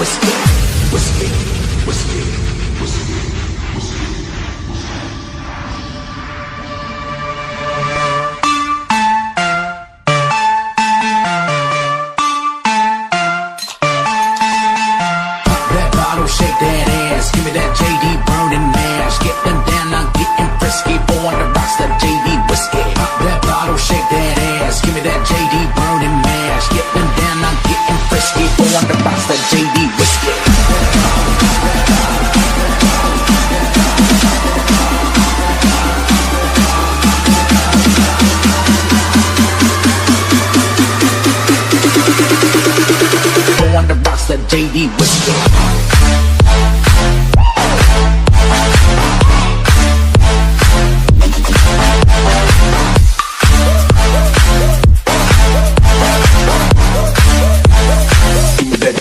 whiskey, whiskey, whiskey, whiskey, whiskey. That bottle, shake that ass. Give me that JD burning mash. Getting down, I'm getting frisky. Born to rock that JD whiskey. That bottle, shake that ass. Give me that JD burning mash. Getting down, I'm getting frisky. Born to rock that JD whiskey. Born to rock that JD whiskey.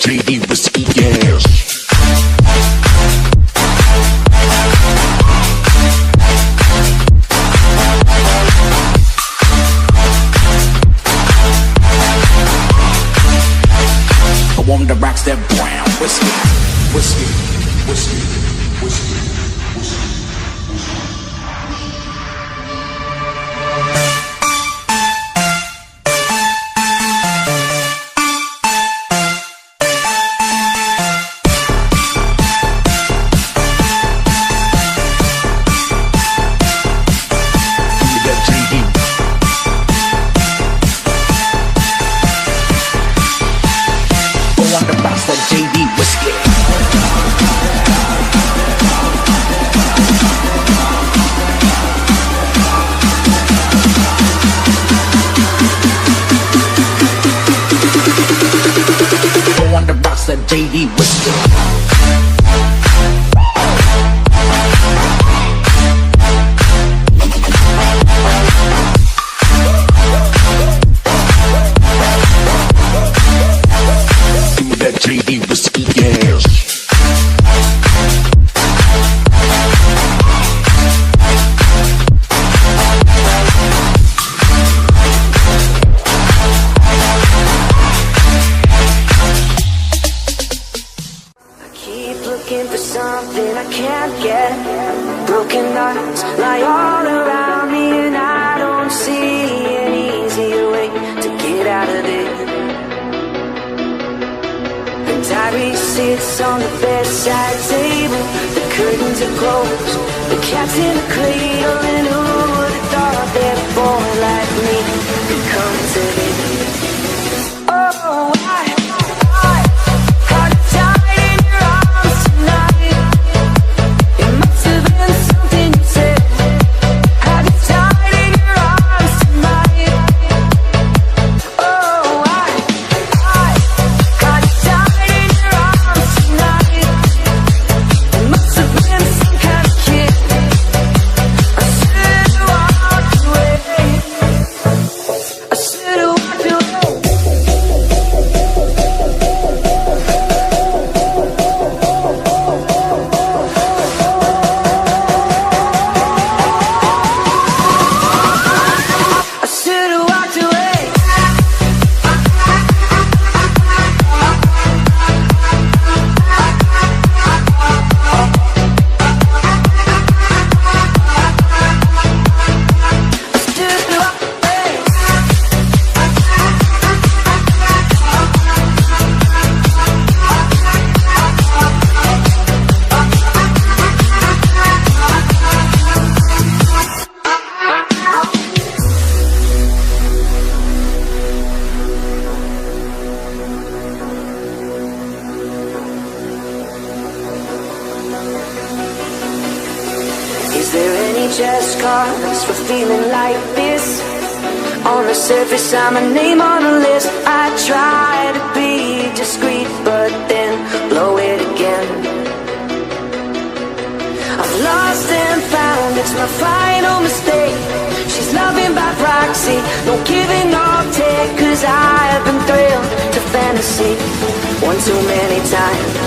JD whiskey, yes. A woman that rocks that brown whiskey, whiskey, whiskey, whiskey, whiskey. JD whiskey. The one that rocks that JD whiskey. JD whiskey, yes. I keep looking for something I can't get. Broken hearts lie all around me, and I don't see an easier way to get out of this. Diary sits on the bedside table. The curtains are closed, the cat's in the cradle. And who would have thought that a boy like me could come to this? Oh, I caught tight in your arms tonight. It must have been something you said. Had you tight in your arms tonight. Oh, I caught tight in your arms tonight. It must have been some kind of kid. I should have walked away. I should have walked away. I should have walked away. Is there any just cause for feeling like this? On the surface I'm a name on a list. I try to be discreet, but then blow it again. I've lost and found, it's my final mistake. She's loving by proxy, no giving or take. Cause I've been thrilled to fantasy one too many times.